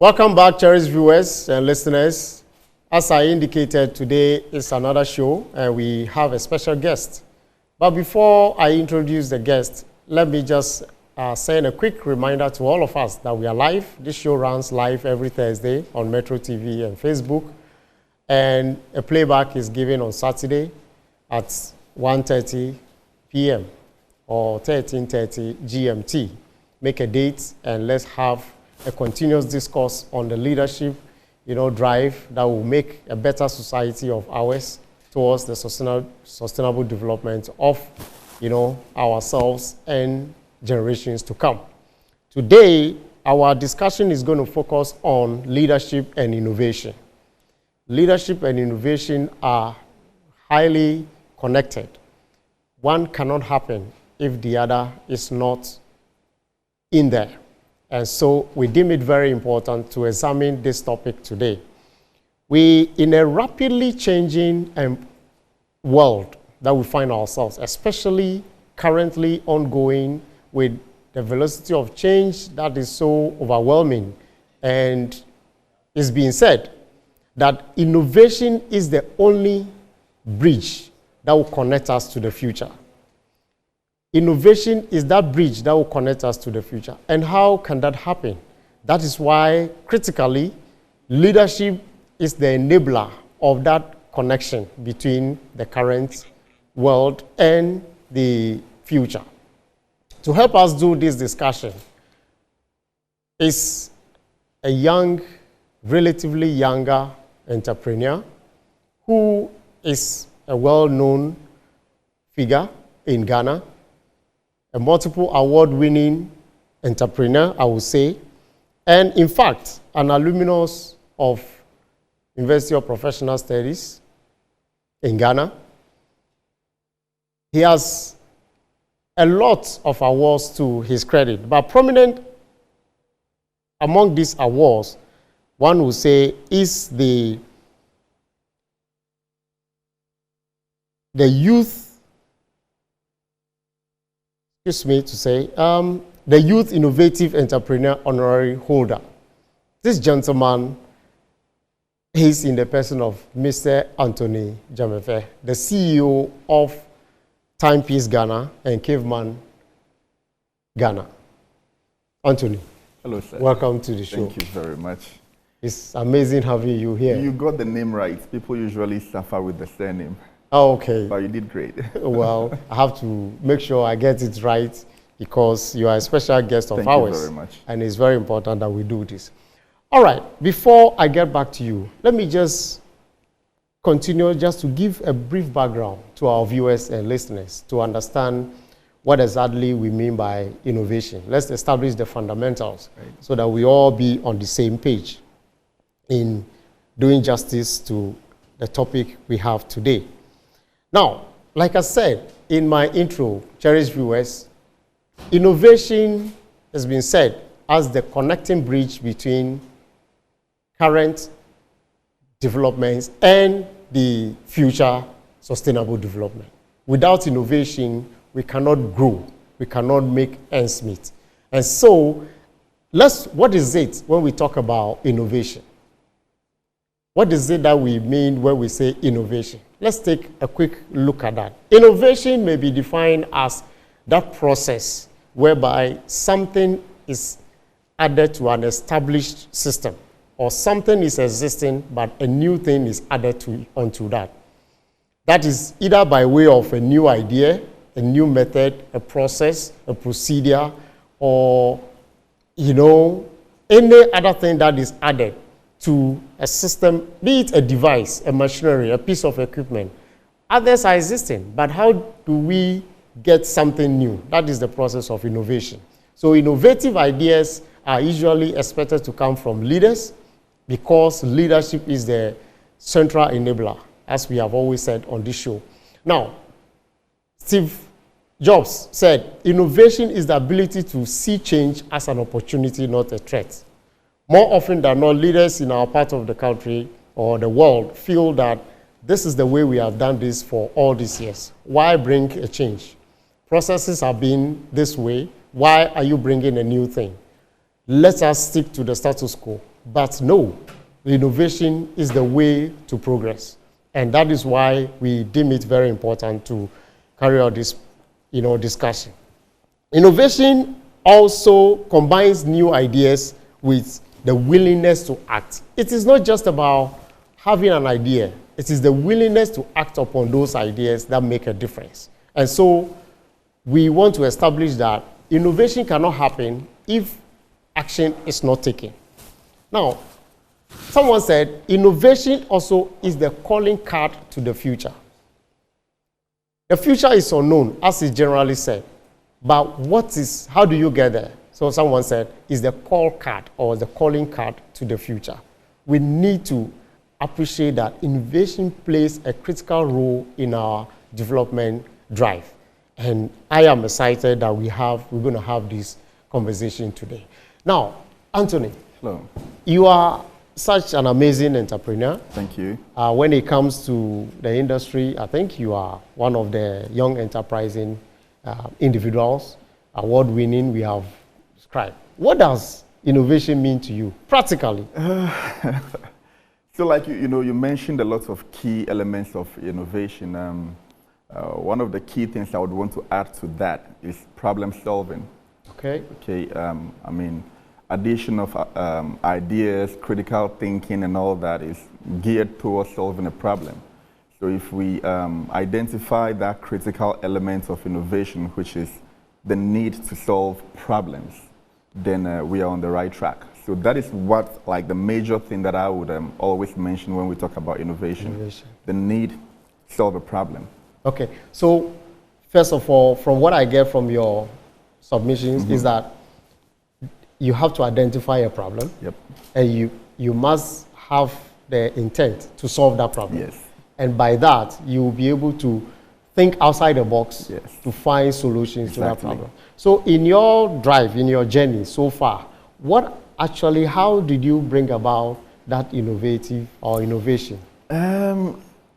Welcome back, cherished viewers and listeners. As I indicated, today is another show, and we have a special guest. But before I introduce the guest, let me just send a quick reminder to all of us that we are live. This show runs live every Thursday on Metro TV and Facebook, and a playback is given on Saturday at 1:30 p.m. or 13:30 GMT. Make a date and let's have a continuous discourse on the leadership, drive that will make a better society of ours towards the sustainable development of, ourselves and generations to come. Today, our discussion is going to focus on leadership and innovation. Leadership and innovation are highly connected. One cannot happen if the other is not in there. And so we deem it very important to examine this topic today. We, in a rapidly changing world that we find ourselves, especially currently ongoing with the velocity of change that is so overwhelming, and it's being said that innovation is the only bridge that will connect us to the future. Innovation is that bridge that will connect us to the future. And how can that happen? That is why, critically, leadership is the enabler of that connection between the current world and the future. To help us do this discussion is a young, relatively younger entrepreneur who is a well-known figure in Ghana, a multiple award-winning entrepreneur, I would say, and in fact, an alumnus of University of Professional Studies in Ghana. He has a lot of awards to his credit, but prominent among these awards, one would say, is the Youth Innovative Entrepreneur Honorary Holder. This gentleman, he's in the person of Mr. Anthony DZAMEFE, the CEO of Timepiece Ghana and CAVEMAN Ghana. Anthony. Hello, sir. Welcome to the show. Thank you very much. It's amazing having you here. You got the name right. People usually suffer with the surname. Oh, okay. But you did great. Well, I have to make sure I get it right because you are a special guest of ours. Thank you very much. And it's very important that we do this. All right, before I get back to you, let me just continue just to give a brief background to our viewers and listeners to understand what exactly we mean by innovation. Let's establish the fundamentals so that we all be on the same page in doing justice to the topic we have today. Now, like I said in my intro, cherished viewers, innovation has been said as the connecting bridge between current developments and the future sustainable development. Without innovation, we cannot grow. We cannot make ends meet. And so, what is it when we talk about innovation? What is it that we mean when we say innovation? Let's take a quick look at that. Innovation may be defined as that process whereby something is added to an established system, or something is existing but a new thing is added onto that. That is either by way of a new idea, a new method, a process, a procedure, or any other thing that is added to a system, be it a device, a machinery, a piece of equipment. Others are existing, but how do we get something new? That is the process of innovation. So innovative ideas are usually expected to come from leaders because leadership is the central enabler, as we have always said on this show. Now, Steve Jobs said, innovation is the ability to see change as an opportunity, not a threat. More often than not, leaders in our part of the country or the world feel that this is the way we have done this for all these years. Why bring a change? Processes have been this way. Why are you bringing a new thing? Let us stick to the status quo. But no, innovation is the way to progress. And that is why we deem it very important to carry out this discussion. Innovation also combines new ideas with the willingness to act. It is not just about having an idea. It is the willingness to act upon those ideas that make a difference. And so we want to establish that innovation cannot happen if action is not taken. Now, someone said innovation also is the calling card to the future. The future is unknown, as is generally said. But how do you get there? So someone said, is the call card or the calling card to the future. We need to appreciate that innovation plays a critical role in our development drive. And I am excited that we're going to have this conversation today. Now, Anthony. Hello. You are such an amazing entrepreneur. Thank you. When it comes to the industry, I think you are one of the young enterprising individuals, award-winning, we have described. What does innovation mean to you, practically? So like you mentioned a lot of key elements of innovation. One of the key things I would want to add to that is problem solving. Okay. Okay. I mean, addition of ideas, critical thinking, and all that is geared towards solving a problem. So if we identify that critical element of innovation, which is the need to solve problems, then we are on the right track. So that is what, like, the major thing that I would always mention when we talk about innovation. The need to solve a problem. Okay. So first of all, from what I get from your submissions, is that you have to identify a problem. Yep. And you must have the intent to solve that problem. Yes. And by that, you will be able to think outside the box, yes, to find solutions to that problem. So in your drive, in your journey so far, how did you bring about that innovation?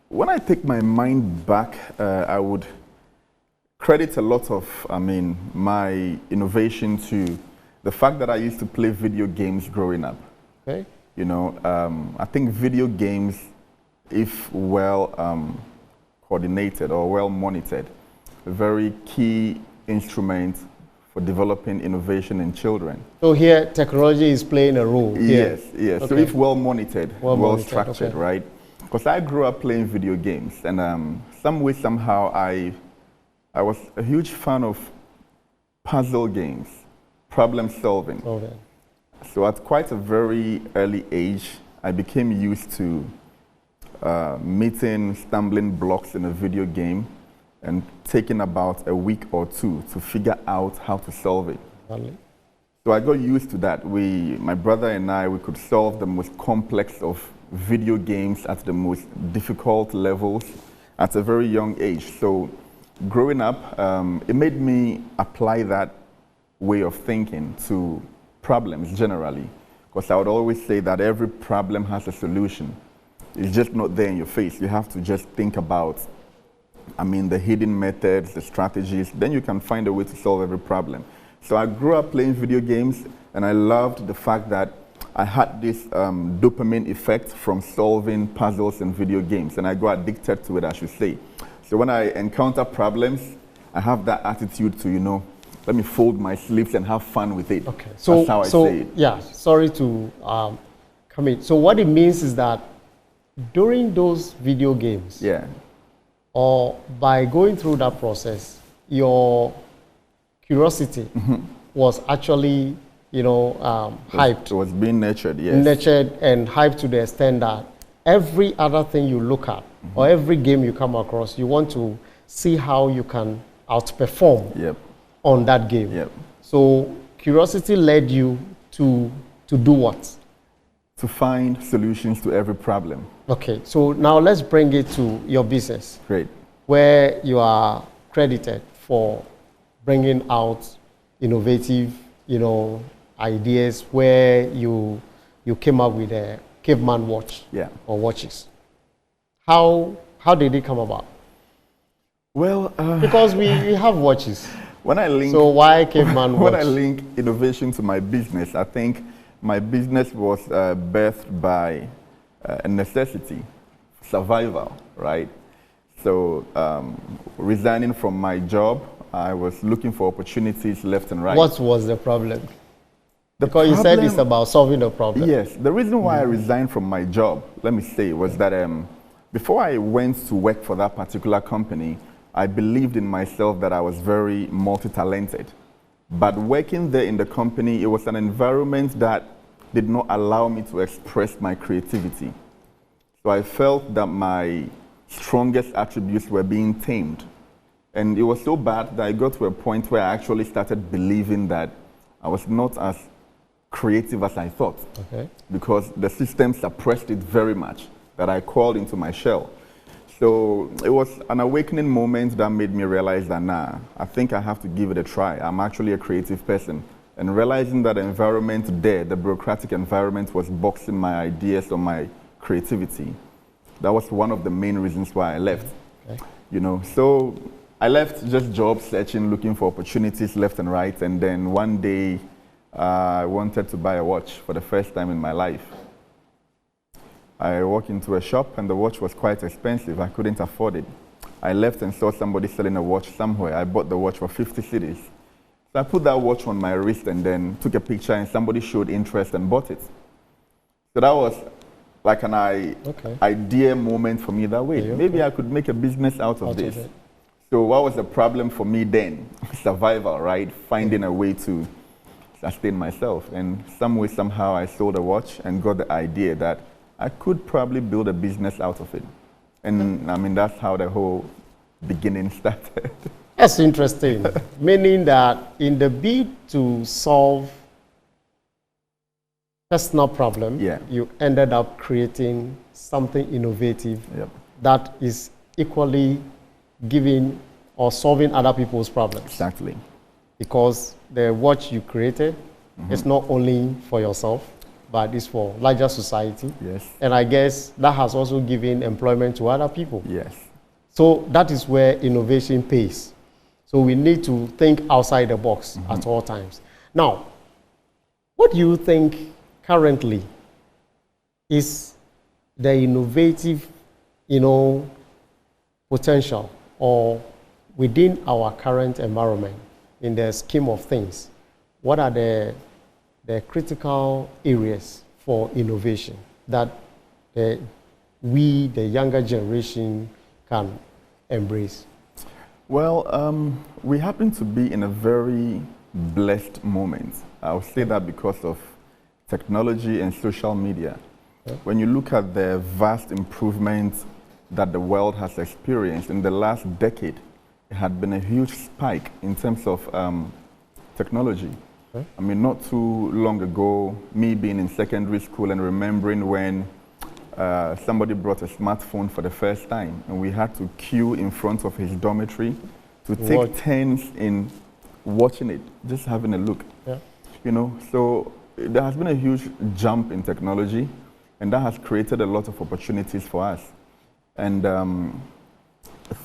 When I take my mind back, I would credit a lot of, my innovation to the fact that I used to play video games growing up. Okay. I think video games, if well coordinated or well monitored, a very key instrument for developing innovation in children. So here, technology is playing a role. Yes, yes. Okay. So if well monitored, well structured, okay, right? Because I grew up playing video games, and some way, somehow, I was a huge fan of puzzle games, problem solving. Okay. So at quite a very early age, I became used to meeting stumbling blocks in a video game and taking about a week or two to figure out how to solve it. Really? So I got used to that. My brother and I, we could solve the most complex of video games at the most difficult levels at a very young age. So growing up, it made me apply that way of thinking to problems generally, because I would always say that every problem has a solution. It's just not there in your face. You have to just think about, the hidden methods, the strategies, then you can find a way to solve every problem. So I grew up playing video games, and I loved the fact that I had this dopamine effect from solving puzzles and video games, and I got addicted to it, I should say. So when I encounter problems, I have that attitude to, let me fold my sleeves and have fun with it. Okay. That's how I say it. Yeah, sorry to come in. So what it means is that during those video games, yeah, or by going through that process, your curiosity was actually, hyped. It was being nurtured, yes. Nurtured and hyped to the extent that every other thing you look at, or every game you come across, you want to see how you can outperform on that game. Yep. So curiosity led you to do what? To find solutions to every problem. Okay, so now let's bring it to your business. Great. Where you are credited for bringing out innovative, ideas, where you came up with a CAVEMAN watch, or watches. How did it come about? Well, because we have watches. When I link, so why CAVEMAN watch? When I link innovation to my business, I think My business was birthed by a necessity, survival, right? So resigning from my job, I was looking for opportunities left and right. What was the problem? Because you said it's about solving the problem. Yes, the reason why I resigned from my job, let me say, was that before I went to work for that particular company, I believed in myself that I was very multi-talented. But working there in the company, it was an environment that did not allow me to express my creativity. So I felt that my strongest attributes were being tamed. And it was so bad that I got to a point where I actually started believing that I was not as creative as I thought. Okay. Because the system suppressed it very much, that I crawled into my shell. So it was an awakening moment that made me realize that, nah, I think I have to give it a try. I'm actually a creative person. And realizing that the environment there, the bureaucratic environment, was boxing my ideas or my creativity. That was one of the main reasons why I left. Okay. You know, so I left just job searching, looking for opportunities left and right. And then one day, I wanted to buy a watch for the first time in my life. I walked into a shop and the watch was quite expensive. I couldn't afford it. I left and saw somebody selling a watch somewhere. I bought the watch for 50 cedis. So I put that watch on my wrist and then took a picture and somebody showed interest and bought it. So that was like an idea moment for me that way. Maybe I could make a business out of this. So what was the problem for me then? Survival, right? Finding a way to sustain myself. And some way, somehow I sold a watch and got the idea that I could probably build a business out of it. And I mean, that's how the whole beginning started. That's interesting. Meaning that in the bid to solve personal problem, you ended up creating something innovative that is equally giving or solving other people's problems. Exactly. Because the watch you created is not only for yourself, but it's for larger society. Yes. And I guess that has also given employment to other people. Yes. So that is where innovation pays. So we need to think outside the box at all times. Now, what do you think currently is the innovative, potential or within our current environment in the scheme of things? What are the critical areas for innovation that we, the younger generation, can embrace? Well, we happen to be in a very blessed moment. I'll say that because of technology and social media. When you look at the vast improvements that the world has experienced in the last decade, it had been a huge spike in terms of technology. I mean, not too long ago, me being in secondary school and remembering when somebody brought a smartphone for the first time and we had to queue in front of his dormitory to take turns in watching it, just having a look. So there has been a huge jump in technology and that has created a lot of opportunities for us. And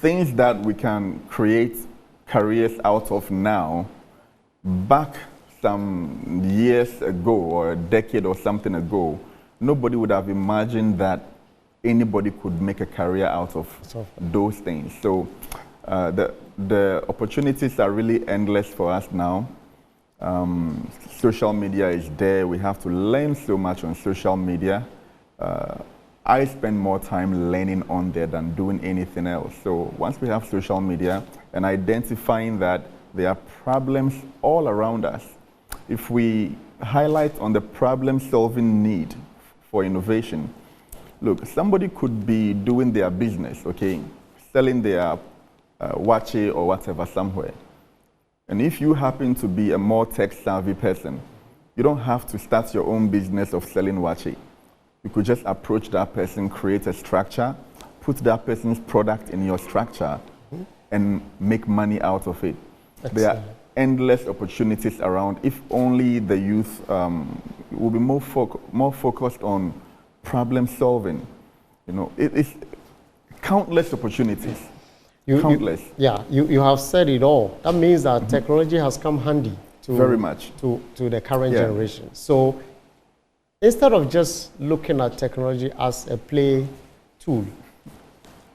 things that we can create careers out of now, back some years ago or a decade or something ago, nobody would have imagined that anybody could make a career out of those things. So the opportunities are really endless for us now. Social media is there. We have to learn so much on social media. I spend more time learning on there than doing anything else. So once we have social media and identifying that there are problems all around us, if we highlight on the problem-solving need for innovation, look, somebody could be doing their business, selling their wache or whatever somewhere. And if you happen to be a more tech-savvy person, you don't have to start your own business of selling wache. You could just approach that person, create a structure, put that person's product in your structure, and make money out of it. Excellent. There are endless opportunities around if only the youth will be more focused on problem solving. It's countless opportunities. Countless. You have said it all. That means that technology has come handy very much to the current generation. So instead of just looking at technology as a play tool,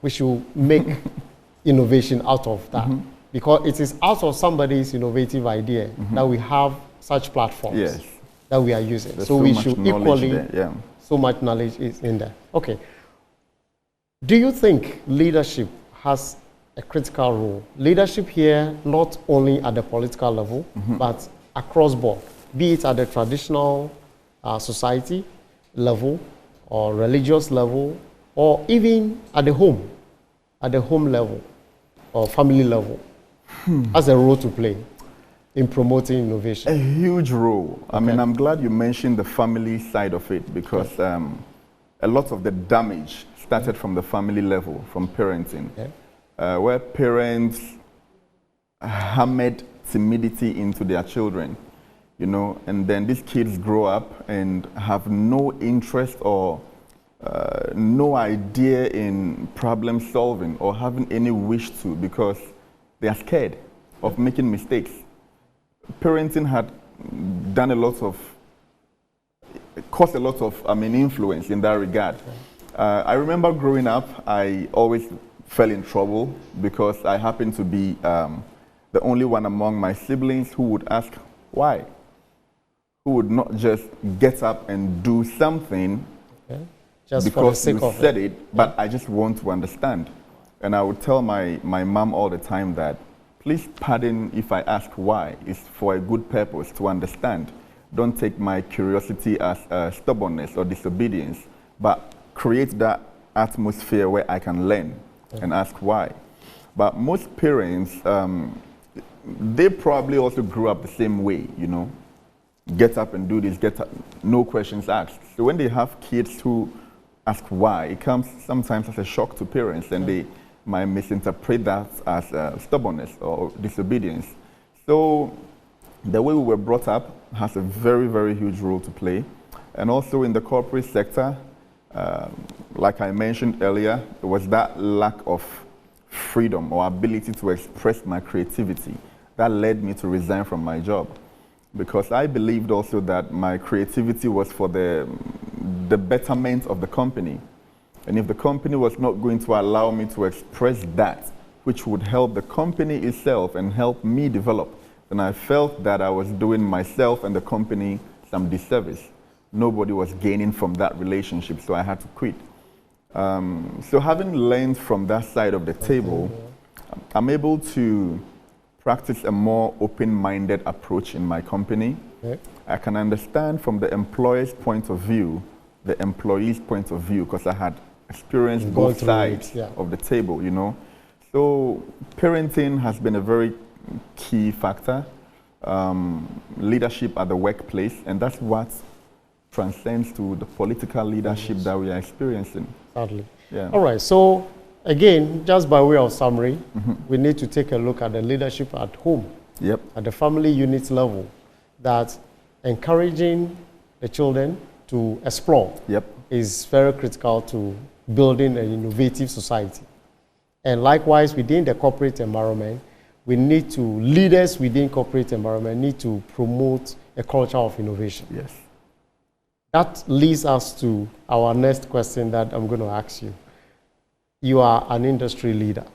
we should make innovation out of that. Because it is out of somebody's innovative idea that we have such platforms that we are using. There's so we should equally, there, so much knowledge is in there. Okay. Do you think leadership has a critical role? Leadership here, not only at the political level, but across board, be it at the traditional society level or religious level, or even at the home level or family level, has a role to play in promoting innovation. A huge role. I mean, I'm glad you mentioned the family side of it, because a lot of the damage started from the family level, from parenting, where parents hammered timidity into their children, you know, and then these kids grow up and have no interest or no idea in problem solving or having any wish to, because they are scared of making mistakes. Parenting had done a lot of, caused a lot of, influence in that regard. I remember growing up, I always fell in trouble because I happened to be the only one among my siblings who would ask why, who would not just get up and do something just because for the sake you of said it, but I just want to understand. And I would tell my mom all the time that, please pardon if I ask why. It's for a good purpose, to understand. Don't take my curiosity as stubbornness or disobedience, but create that atmosphere where I can learn and ask why. But most parents, they probably also grew up the same way, you know. Get up and do this, get up, no questions asked. So when they have kids who ask why, it comes sometimes as a shock to parents, and they might misinterpret that as stubbornness or disobedience. So the way we were brought up has a very, very huge role to play. And also in the corporate sector, like I mentioned earlier, it was that lack of freedom or ability to express my creativity that led me to resign from my job. Because I believed also that my creativity was for the betterment of the company. And if the company was not going to allow me to express that, which would help the company itself and help me develop, then I felt that I was doing myself and the company some disservice. Nobody was gaining from that relationship, so I had to quit. So having learned from that side of the table, I'm able to practice a more open-minded approach in my company. I can understand from the employer's point of view, the employee's point of view, because I had experienced both sides of the table, you know. So parenting has been a very key factor. Leadership at the workplace, and that's what transcends to the political leadership that we are experiencing. Sadly. Yeah. All right, so again, just by way of summary, we need to take a look at the leadership at home, at the family unit level, that encouraging the children to explore is very critical to building an innovative society. And likewise, within the corporate environment, we need to, leaders within corporate environment need to promote a culture of innovation. Yes. That leads us to our next question that I'm going to ask you. You are an industry leader.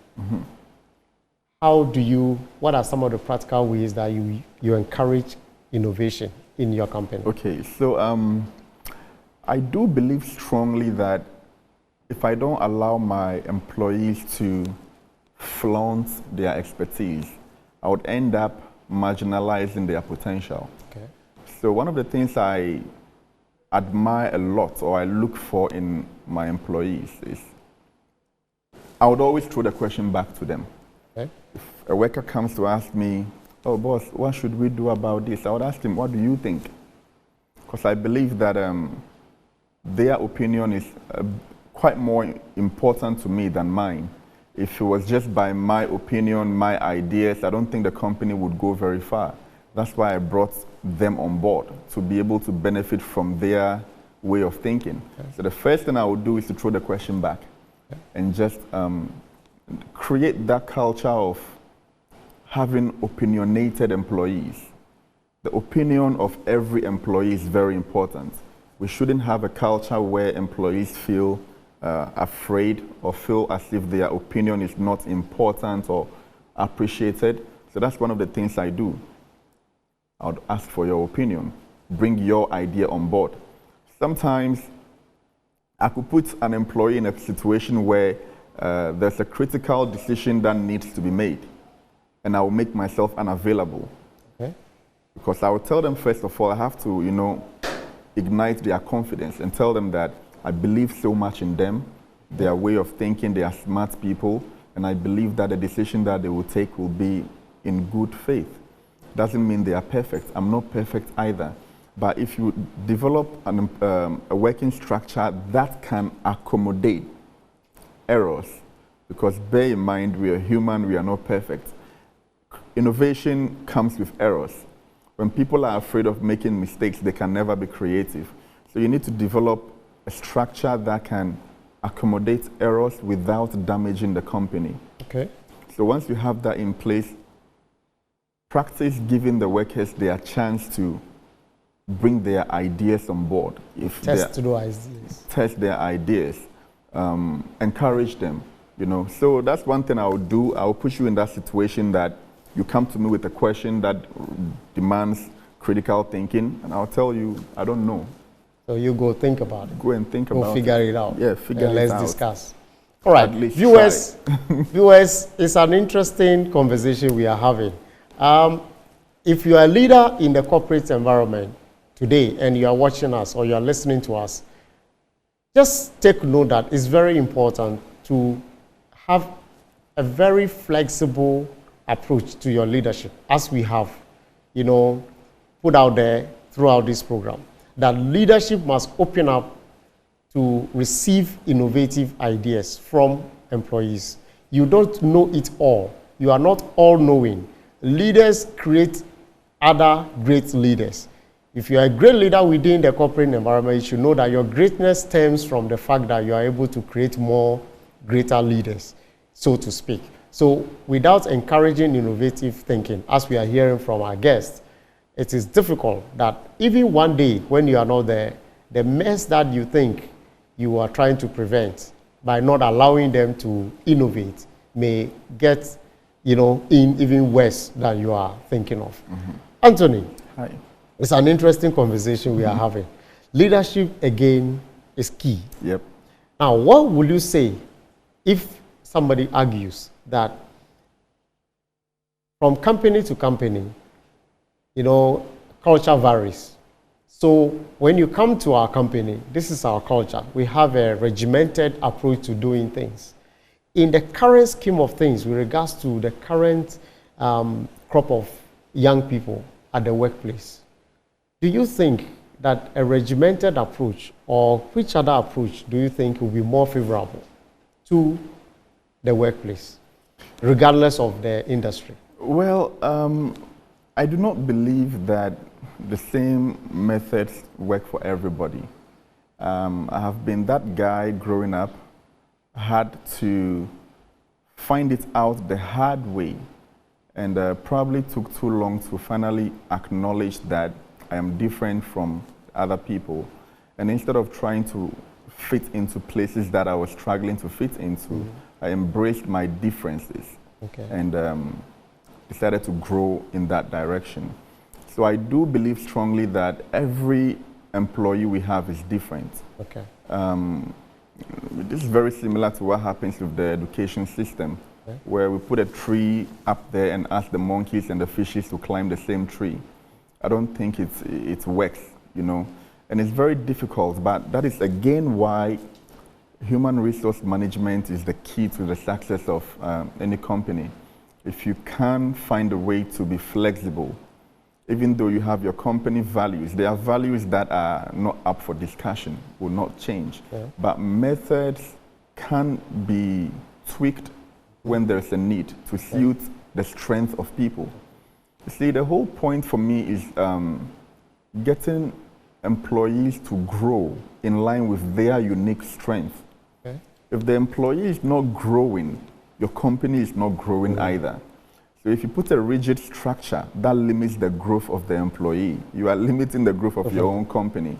How do you, what are some of the practical ways that you encourage innovation in your company? Okay, so I do believe strongly that if I don't allow my employees to flaunt their expertise, I would end up marginalizing their potential. So one of the things I admire a lot, or I look for in my employees, is I would always throw the question back to them. If a worker comes to ask me, oh boss, what should we do about this? I would ask him, what do you think? Because I believe that their opinion is quite more important to me than mine. If it was just by my opinion, my ideas, I don't think the company would go very far. That's why I brought them on board, to be able to benefit from their way of thinking. So the first thing I would do is to throw the question back and just create that culture of having opinionated employees. The opinion of every employee is very important. We shouldn't have a culture where employees feel afraid or feel as if their opinion is not important or appreciated. So that's one of the things I do. I would ask for your opinion. Bring your idea on board. Sometimes I could put an employee in a situation where there's a critical decision that needs to be made, and I will make myself unavailable. Okay. Because I will tell them, first of all, I have to, ignite their confidence and tell them that I believe so much in them, their way of thinking, they are smart people, and I believe that the decision that they will take will be in good faith. Doesn't mean they are perfect. I'm not perfect either. But if you develop a working structure that can accommodate errors, because bear in mind, we are human, we are not perfect. Innovation comes with errors. When people are afraid of making mistakes, they can never be creative. So you need to develop a structure that can accommodate errors without damaging the company. Okay. So once you have that in place, practice giving the workers their chance to bring their ideas on board. Test their ideas. Encourage them, So that's one thing I would do. I will put you in that situation that you come to me with a question that demands critical thinking, and I'll tell you, I don't know. So you go think about it. Go and think about it. Go figure it out. Yeah, figure it out. Let's discuss. All right, viewers, it's an interesting conversation we are having. If you are a leader in the corporate environment today and you are watching us or you are listening to us, just take note that it's very important to have a very flexible approach to your leadership, as we have, put out there throughout this program. That leadership must open up to receive innovative ideas from employees. You don't know it all. You are not all-knowing. Leaders create other great leaders. If you are a great leader within the corporate environment, you should know that your greatness stems from the fact that you are able to create more greater leaders, so to speak. So without encouraging innovative thinking, as we are hearing from our guests, it is difficult that even one day when you are not there, the mess that you think you are trying to prevent by not allowing them to innovate may get, in even worse than you are thinking of. Mm-hmm. Anthony. Hi. It's an interesting conversation we are having. Leadership, again, is key. Yep. Now, what would you say if somebody argues that from company to company, culture varies? So when you come to our company, this is our culture. We have a regimented approach to doing things. In the current scheme of things, with regards to the current crop of young people at the workplace, do you think that a regimented approach, or which other approach do you think will be more favorable to the workplace, regardless of the industry? Well, I do not believe that the same methods work for everybody. I have been that guy growing up, had to find it out the hard way, and probably took too long to finally acknowledge that I am different from other people. And instead of trying to fit into places that I was struggling to fit into, I embraced my differences and decided to grow in that direction. So I do believe strongly that every employee we have is different. Okay. This is very similar to what happens with the education system, where we put a tree up there and ask the monkeys and the fishes to climb the same tree. I don't think it works, and it's very difficult, but that is again why human resource management is the key to the success of any company. If you can find a way to be flexible, even though you have your company values, there are values that are not up for discussion, will not change. Yeah. But methods can be tweaked when there's a need to suit the strength of people. You see, the whole point for me is getting employees to grow in line with their unique strength. Okay. If the employee is not growing, your company is not growing either. So if you put a rigid structure that limits the growth of the employee, you are limiting the growth of your own company.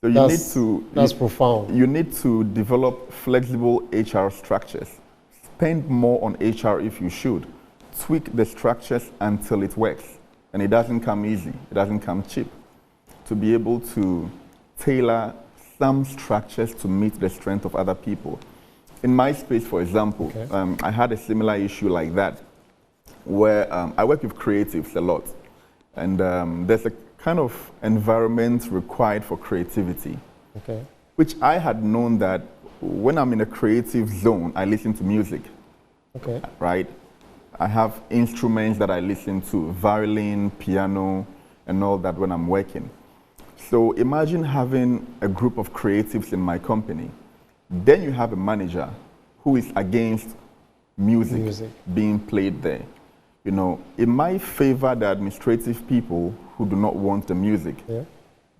So So that's profound. You need to develop flexible HR structures. Spend more on HR if you should. Tweak the structures until it works. And it doesn't come easy. It doesn't come cheap. To be able to tailor some structures to meet the strength of other people. In my space, for example, I had a similar issue like that, where I work with creatives a lot. And there's a kind of environment required for creativity, which I had known that when I'm in a creative zone, I listen to music, right? I have instruments that I listen to, violin, piano, and all that when I'm working. So imagine having a group of creatives in my company. Then you have a manager who is against music being played there. You know, it might favor the administrative people who do not want the music,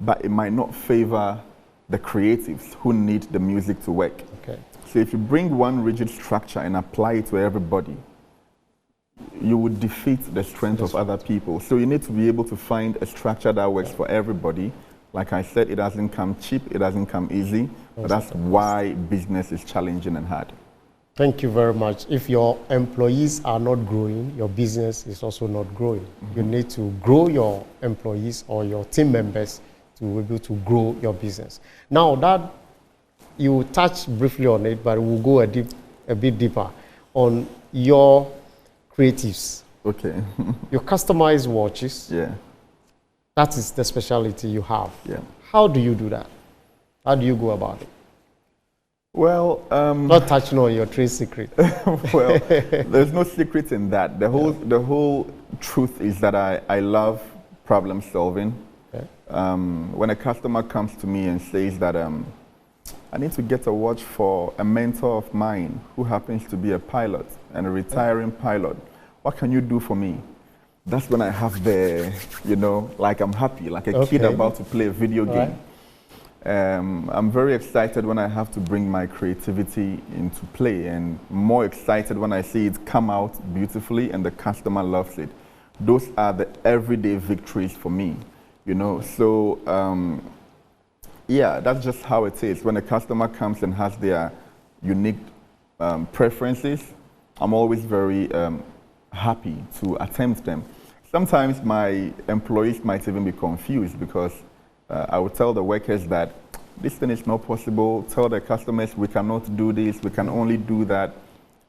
but it might not favor the creatives who need the music to work. So if you bring one rigid structure and apply it to everybody, you would defeat the strength of other people. So you need to be able to find a structure that works for everybody. Like I said, it doesn't come cheap, it doesn't come easy, but that's why business is challenging and hard. Thank you very much. If your employees are not growing, your business is also not growing. You need to grow your employees or your team members to be able to grow your business. Now that you touched briefly on it, but we'll go a bit deeper on your creatives. Your customized watches. That is the specialty you have. How do you do that? How do you go about it? Well, not touching on your trade secret. Well, there's no secret in that. The whole truth is that I love problem solving. When a customer comes to me and says that I need to get a watch for a mentor of mine who happens to be a pilot and a retiring pilot, what can you do for me? That's when I have the, like I'm happy, like a kid about to play a video game. I'm very excited when I have to bring my creativity into play, and more excited when I see it come out beautifully and the customer loves it. Those are the everyday victories for me, So, yeah, that's just how it is. When a customer comes and has their unique preferences, I'm always very happy to attempt them. Sometimes my employees might even be confused because I would tell the workers that this thing is not possible. Tell the customers we cannot do this, we can only do that.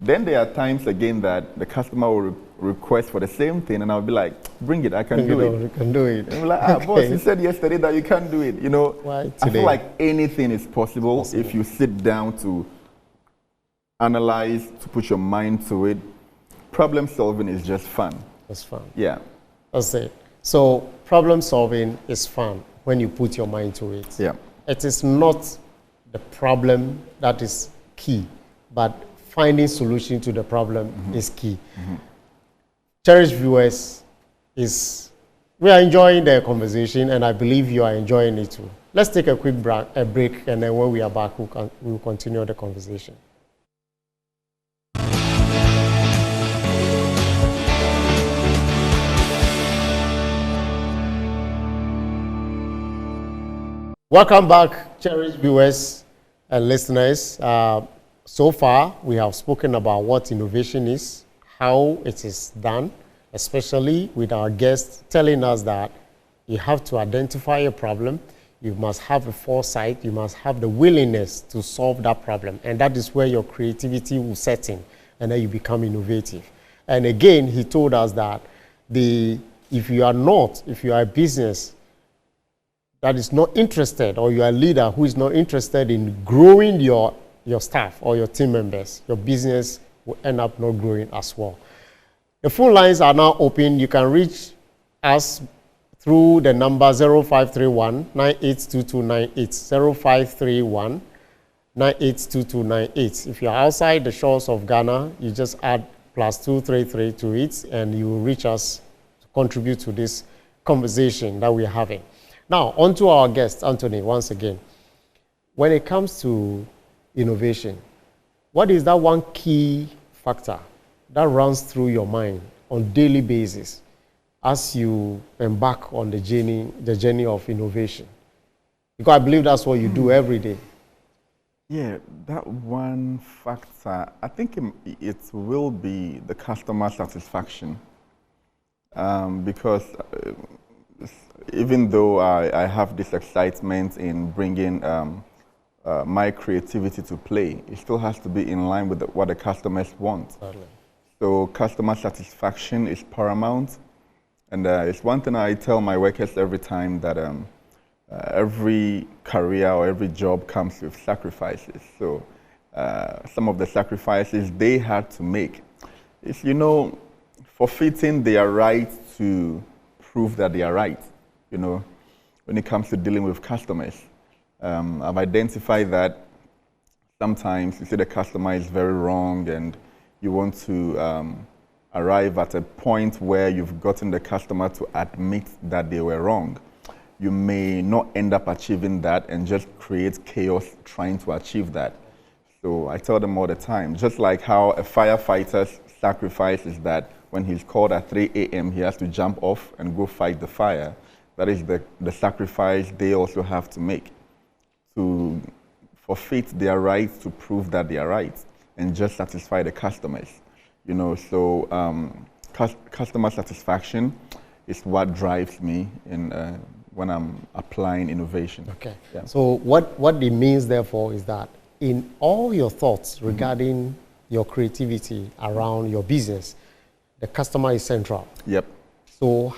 Then there are times again that the customer will request for the same thing, and I'll be like, bring it, I can do it. You can do it. And we're like, boss, you said yesterday that you can't do it. I feel like anything is possible if you sit down to analyze, to put your mind to it. Problem solving is just fun. It's fun. Yeah. That's it. So problem solving is fun when you put your mind to it. Yeah. It is not the problem that is key, but finding solution to the problem is key. Cherished viewers, we are enjoying the conversation, and I believe you are enjoying it too. Let's take a quick break, and then when we are back, we'll continue the conversation. Welcome back, cherished viewers and listeners. So far, we have spoken about what innovation is, how it is done, especially with our guests telling us that you have to identify a problem, you must have a foresight, you must have the willingness to solve that problem, and that is where your creativity will set in, and then you become innovative. And again, he told us that if you are a business that is not interested, or you are a leader who is not interested in growing your staff or your team members, your business will end up not growing as well. The phone lines are now open. You can reach us through the number 0531 982298, 0531 982298. If you're outside the shores of Ghana, you just add +233 to it, and you will reach us to contribute to this conversation that we're having. Now, on to our guest, Anthony, once again. When it comes to innovation, what is that one key factor that runs through your mind on a daily basis as you embark on the journey of innovation? Because I believe that's what you do every day. Yeah, that one factor, I think it will be the customer satisfaction. Because even though I have this excitement in bringing my creativity to play, it still has to be in line with what the customers want. Certainly. So customer satisfaction is paramount. And it's one thing I tell my workers every time, that every career or every job comes with sacrifices. So some of the sacrifices they had to make is, forfeiting their right to prove that they are right, when it comes to dealing with customers. I've identified that sometimes you see the customer is very wrong, and you want to arrive at a point where you've gotten the customer to admit that they were wrong. You may not end up achieving that and just create chaos trying to achieve that. So I tell them all the time, just like how a firefighter's sacrifice is that when he's called at 3 a.m., he has to jump off and go fight the fire. That is the sacrifice they also have to make, to forfeit their right to prove that they are right and just satisfy the customers. So customer satisfaction is what drives me in when I'm applying innovation. Okay. Yeah. So what it means, therefore, is that in all your thoughts regarding your creativity around your business, the customer is central. Yep. So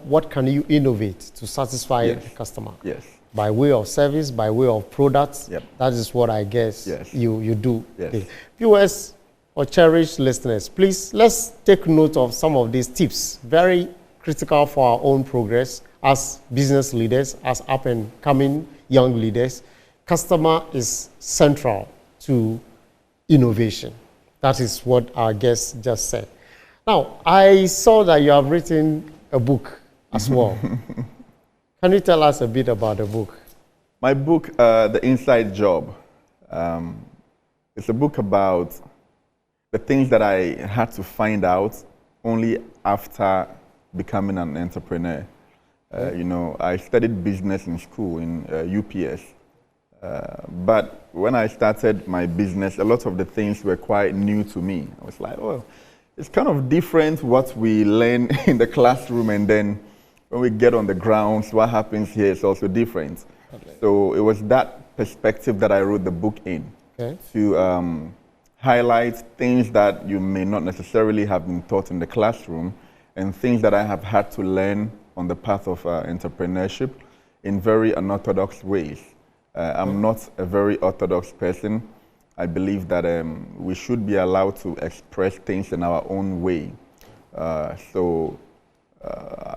what can you innovate to satisfy the customer? Yes. By way of service, by way of products. Yep. That is what I guess you do. Yes. Viewers or cherished listeners, please, let's take note of some of these tips. Very critical for our own progress as business leaders, as up-and-coming young leaders. Customer is central to innovation. That is what our guest just said. Now, I saw that you have written a book as well. Can you tell us a bit about the book? My book, The Inside Job, it's a book about the things that I had to find out only after becoming an entrepreneur. I studied business in school in UPS. But when I started my business, a lot of the things were quite new to me. I was like, well, it's kind of different what we learn in the classroom, and then when we get on the grounds, what happens here is also different. Okay. So it was that perspective that I wrote the book in, to highlight things that you may not necessarily have been taught in the classroom, and things that I have had to learn on the path of entrepreneurship in very unorthodox ways. I'm not a very orthodox person. I believe that we should be allowed to express things in our own way. So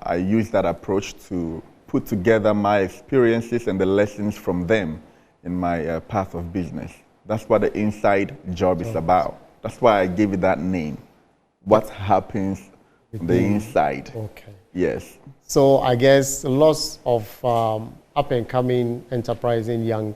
I use that approach to put together my experiences and the lessons from them in my path of business. That's what the inside job is about. That's why I gave it that name. What happens on the inside. Okay. Yes. So I guess lots of up-and-coming, enterprising young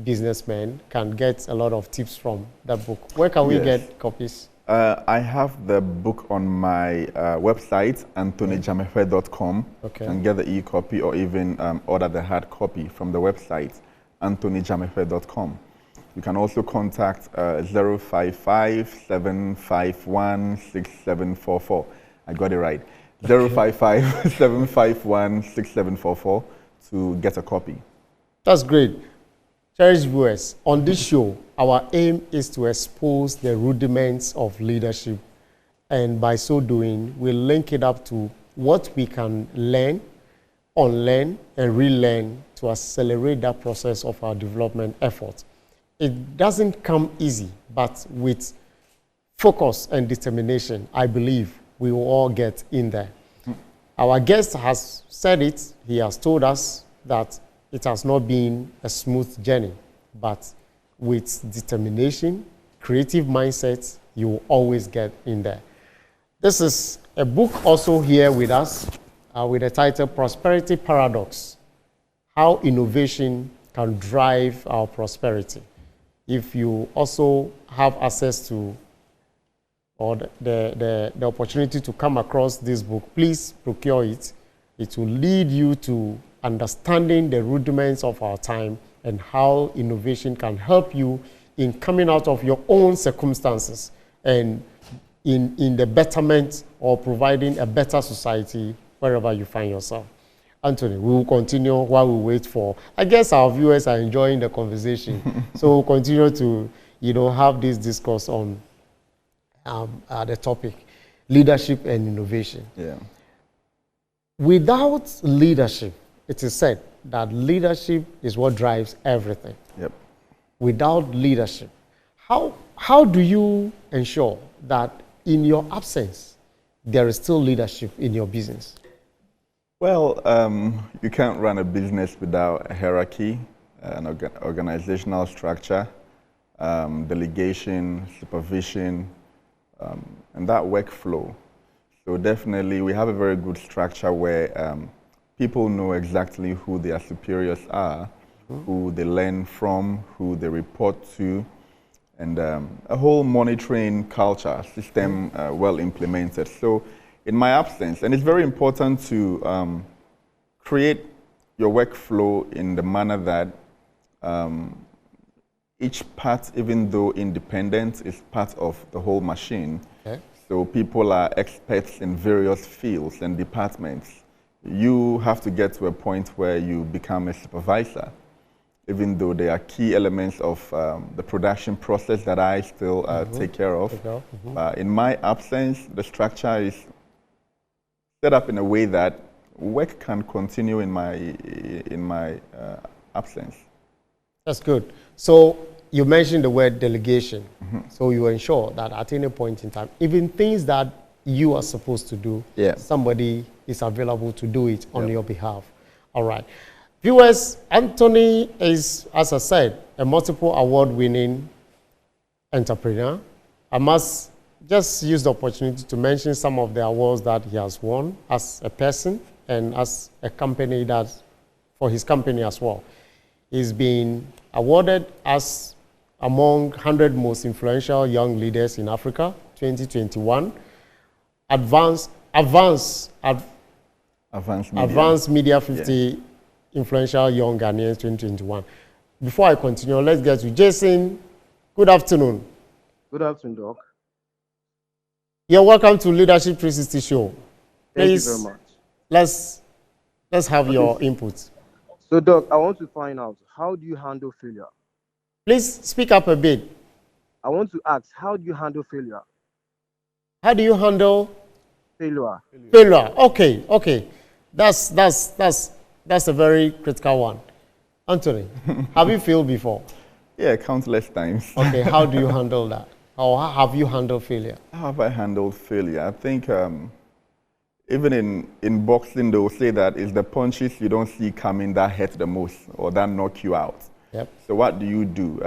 businessmen can get a lot of tips from that book. Where can we get copies? I have the book on my website, anthonyjamefe.com, and get the e-copy, or even order the hard copy from the website, anthonyjamefe.com. You can also contact 055-751-6744. I got it right. 055-751-6744 to get a copy. That's great. Cherished viewers, on this show, our aim is to expose the rudiments of leadership, and by so doing, we'll link it up to what we can learn, unlearn, and relearn to accelerate that process of our development efforts. It doesn't come easy, but with focus and determination, I believe we will all get in there. Our guest has said it. He has told us that it has not been a smooth journey, but with determination, creative mindset, you will always get in there. This is a book also here with us with the title Prosperity Paradox: How Innovation Can Drive Our Prosperity. If you also have access to or the opportunity to come across this book, please procure it. It will lead you to understanding the rudiments of our time and how innovation can help you in coming out of your own circumstances and in the betterment or providing a better society wherever you find yourself. Anthony, we will continue while we wait for, I guess our viewers are enjoying the conversation. So we'll continue to, have this discourse on the topic, leadership and innovation. Yeah. Without leadership, it is said that leadership is what drives everything. Yep. Without leadership, how do you ensure that in your absence, there is still leadership in your business? Well, you can't run a business without a hierarchy, an organizational structure, delegation, supervision, and that workflow. So definitely we have a very good structure where people know exactly who their superiors are, who they learn from, who they report to, and a whole monitoring culture system well implemented. So in my absence, and it's very important to create your workflow in the manner that each part, even though independent, is part of the whole machine. Okay. So people are experts in various fields and departments. You have to get to a point where you become a supervisor, even though there are key elements of the production process that I still take care of. In my absence, the structure is set up in a way that work can continue in my absence. That's good. So you mentioned the word delegation. So you ensure that at any point in time, even things that you are supposed to do, somebody is available to do it on your behalf. All right. Viewers, Anthony is, as I said, a multiple award-winning entrepreneur. I must just use the opportunity to mention some of the awards that he has won as a person and as a company for his company as well. He's been awarded as among 100 most influential young leaders in Africa, 2021. Advanced Media 50 Influential Young Ghanaians 2021. Before I continue, let's get to Jason. Good afternoon. Good afternoon, Doc. You're welcome to Leadership 360 Show. Please, thank you very much. Let's have your input. So, Doc, I want to find out, how do you handle failure? Please speak up a bit. I want to ask, how do you handle failure? How do you handle failure? Failure. Okay. That's a very critical one. Anthony, have you failed before? Yeah, countless times. Okay, how do you handle that? How have you handled failure? How have I handled failure? I think even in boxing, they will say that it's the punches you don't see coming that hurt the most or that knock you out. Yep. So what do you do?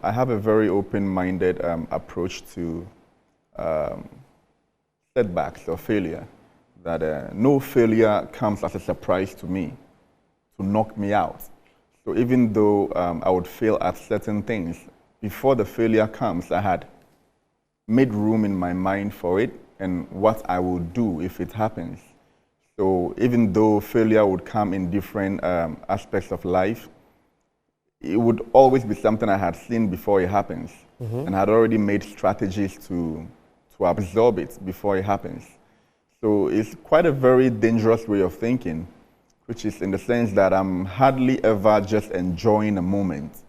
I have a very open-minded approach to setbacks or failure. That no failure comes as a surprise to me, to knock me out. So even though I would fail at certain things, before the failure comes, I had made room in my mind for it and what I will do if it happens. So even though failure would come in different aspects of life, it would always be something I had seen before it happens and had already made strategies to absorb it before it happens. So it's quite a very dangerous way of thinking, which is in the sense that I'm hardly ever just enjoying a moment.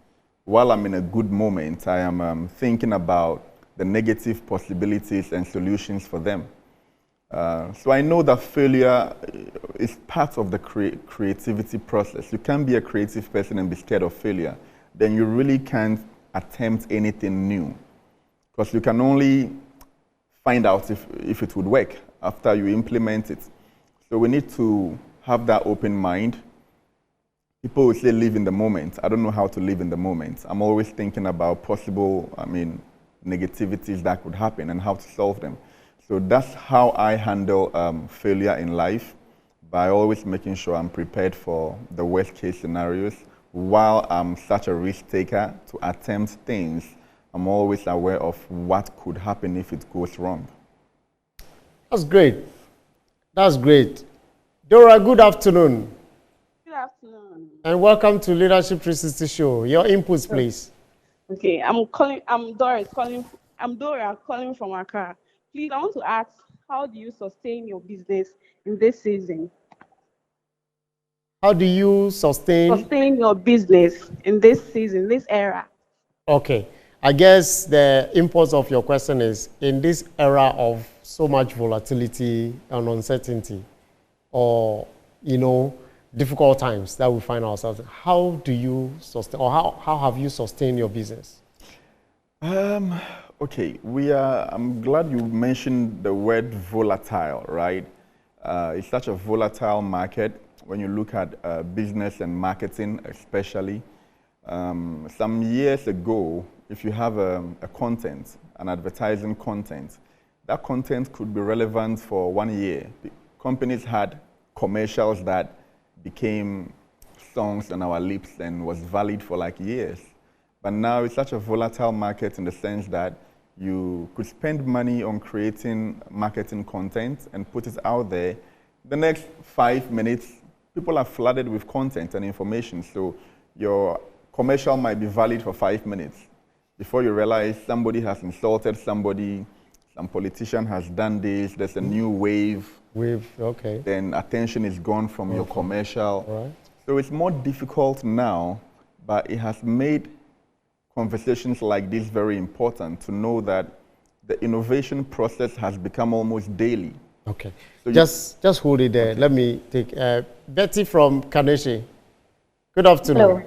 While I'm in a good moment, I am thinking about the negative possibilities and solutions for them. So I know that failure is part of the creativity process. You can't be a creative person and be scared of failure. Then you really can't attempt anything new, because you can only find out if it would work after you implement it. So we need to have that open mind. People will say live in the moment. I don't know how to live in the moment. I'm always thinking about possible, negativities that could happen and how to solve them. So that's how I handle failure in life, by always making sure I'm prepared for the worst case scenarios. While I'm such a risk taker to attempt things, I'm always aware of what could happen if it goes wrong. That's great. That's great. Dora, good afternoon. Good afternoon. And welcome to Leadership 360 Show. Your inputs, please. Okay, I'm Dora calling from Accra. Please, I want to ask, how do you sustain your business in this season? How do you sustain? Sustain your business in this season, this era. Okay. I guess the import of your question is, in this era of so much volatility and uncertainty, or, difficult times that we find ourselves in, how do you sustain, or how have you sustained your business? Okay, I'm glad you mentioned the word volatile, right? It's such a volatile market when you look at business and marketing, especially. Some years ago, if you have a content, an advertising content, that content could be relevant for 1 year. The companies had commercials that became songs on our lips and was valid for like years. But now it's such a volatile market in the sense that you could spend money on creating marketing content and put it out there. The next 5 minutes, people are flooded with content and information. So your commercial might be valid for 5 minutes. Before you realize somebody has insulted somebody, some politician has done this, there's a new wave. Okay. Then attention is gone from your commercial. Right. So it's more difficult now, but it has made conversations like this very important to know that the innovation process has become almost daily. Okay. So just hold it there. Okay. Let me take Betty from Kaneshi. Good afternoon. Hello.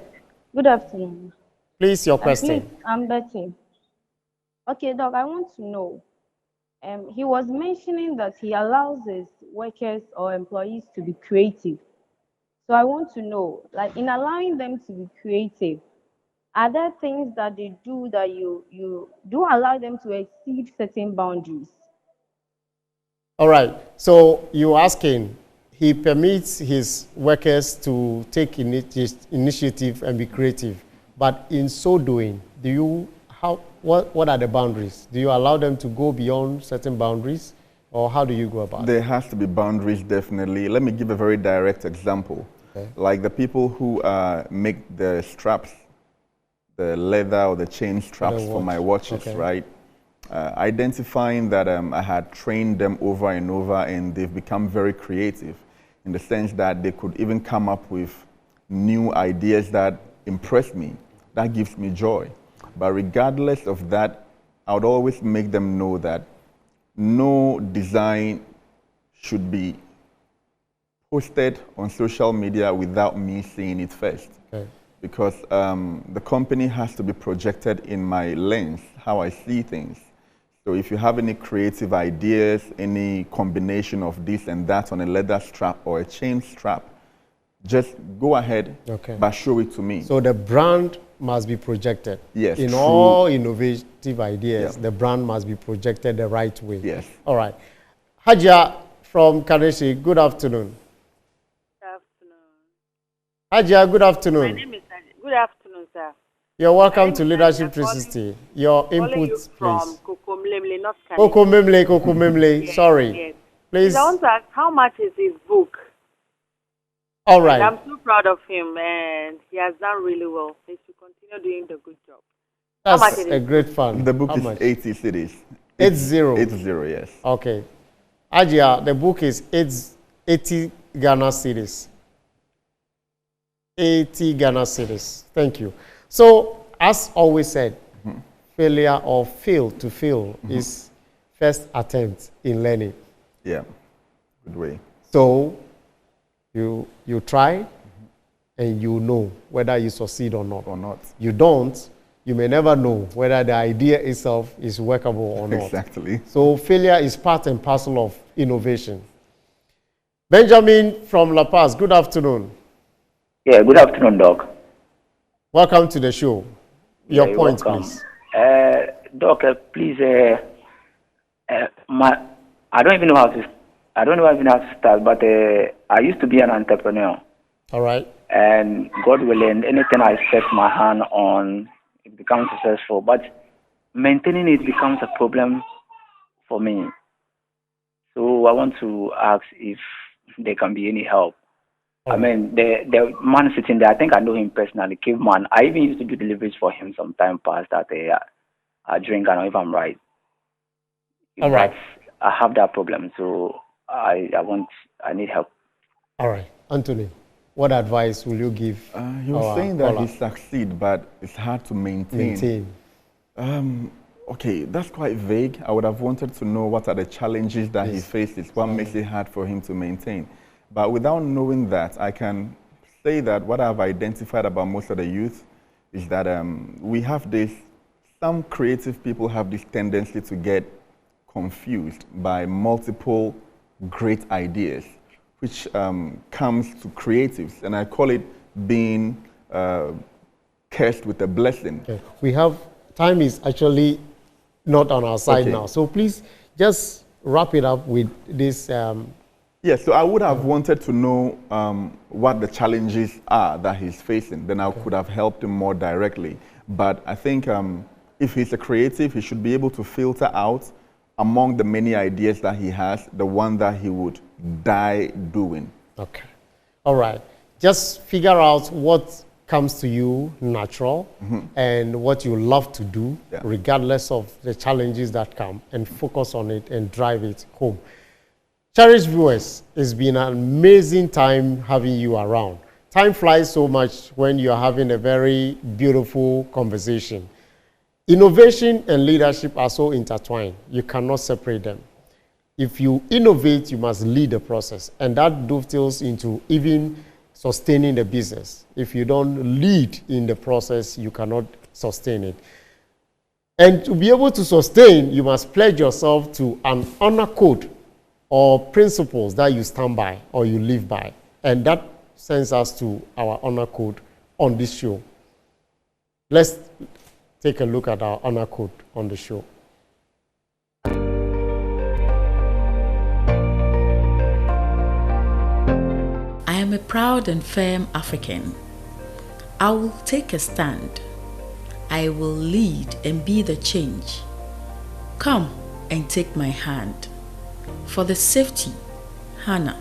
Good afternoon. Please, your question. I'm Betty. Okay, Doc, I want to know. He was mentioning that he allows his workers or employees to be creative. So I want to know, like, in allowing them to be creative, are there things that they do that you do allow them to exceed certain boundaries? All right. So you're asking, he permits his workers to take initiative and be creative, but in so doing, what are the boundaries? Do you allow them to go beyond certain boundaries, or how do you go about it? There has to be boundaries, definitely. Let me give a very direct example. Okay. Like the people who make the straps, the leather or the chain straps for my watches, okay, right? Identifying that I had trained them over and over, and they've become very creative in the sense that they could even come up with new ideas that impress me. That gives me joy. But regardless of that, I would always make them know that no design should be posted on social media without me seeing it first. Okay. Because the company has to be projected in my lens, how I see things. So if you have any creative ideas, any combination of this and that on a leather strap or a chain strap, just go ahead, okay, but show it to me. So the brand must be projected. Yes. In all innovative ideas, the brand must be projected the right way. Yes. All right. Hajia from Kaneshi, good afternoon. Good afternoon. Hajia, good afternoon. My name is Hajia. Good afternoon, sir. You're welcome to Leadership 360. Your input, please. From Kokomlemle, not Kaneshi. Kokomlemle. Yes, sorry. Yes. Please. I want to ask, how much is his book? All right. And I'm so proud of him, and he has done really well. He should continue doing the good job. That's a great fun. The book is 80 cities. 80? 80, yes. Okay. Ajia, the book is 80 Ghana cities. 80 Ghana cities. Thank you. So, as always said, failure or fail to fail is first attempt in learning. Yeah, good way. So, you try and you know whether you succeed or not. You don't, you may never know whether the idea itself is workable or not. Exactly. So failure is part and parcel of innovation. Benjamin from La Paz, good afternoon. Yeah, good afternoon, Doc. Welcome to the show. Your point, please. Doc, please, I don't even know how to start, but I used to be an entrepreneur. All right. And God willing, anything I set my hand on, it becomes successful. But maintaining it becomes a problem for me. So I want to ask if there can be any help. I mean, the man sitting there, I think I know him personally, CAVEMAN. I even used to do deliveries for him some time past at a drink, I don't know if I'm right. All right. But I have that problem, so I need help. All right. Anthony, what advice will you give? He was saying that he succeeds, but it's hard to maintain. Okay, that's quite vague. I would have wanted to know what are the challenges that he faces, what makes it hard for him to maintain. But without knowing that, I can say that what I've identified about most of the youth is that we have this, some creative people have this tendency to get confused by multiple great ideas, which comes to creatives. And I call it being cursed with a blessing. Okay. We have, time is actually not on our side now. So please just wrap it up with this. Yes, so I would have wanted to know what the challenges are that he's facing. Then I could have helped him more directly. But I think if he's a creative, he should be able to filter out among the many ideas that he has, the one that he would die doing. Okay. All right. Just figure out what comes to you natural and what you love to do, regardless of the challenges that come, and focus on it and drive it home. Cherished viewers, it's been an amazing time having you around. Time flies so much when you're having a very beautiful conversation. Innovation and leadership are so intertwined. You cannot separate them. If you innovate, you must lead the process. And that dovetails into even sustaining the business. If you don't lead in the process, you cannot sustain it. And to be able to sustain, you must pledge yourself to an honor code or principles that you stand by or you live by. And that sends us to our honor code on this show. Let's take a look at our honor code on the show. I am a proud and firm African. I will take a stand. I will lead and be the change. Come and take my hand. For the safety, honor,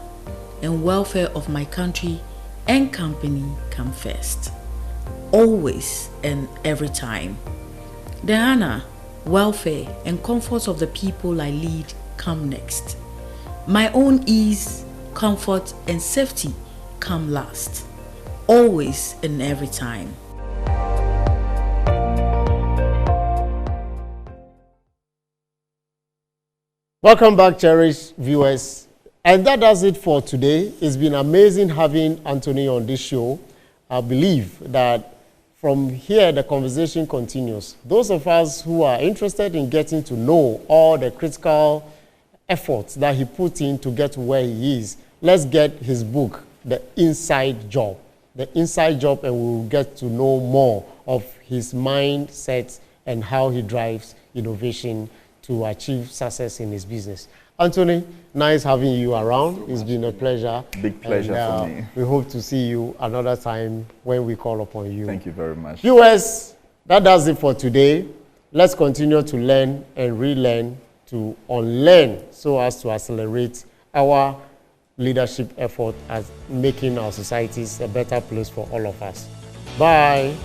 and welfare of my country and company come first. Always and every time. The honor, welfare, and comfort of the people I lead come next. My own ease, comfort, and safety come last. Always and every time. Welcome back, cherished viewers. And that does it for today. It's been amazing having Anthony on this show. I believe that from here, the conversation continues. Those of us who are interested in getting to know all the critical efforts that he put in to get to where he is, let's get his book, The Inside Job. The Inside Job, and we'll get to know more of his mindset and how he drives innovation to achieve success in his business. Anthony, nice having you around. It's been a pleasure. Big pleasure for me. We hope to see you another time when we call upon you. Thank you very much. Viewers, that does it for today. Let's continue to learn and relearn, to unlearn, so as to accelerate our leadership effort as making our societies a better place for all of us. Bye.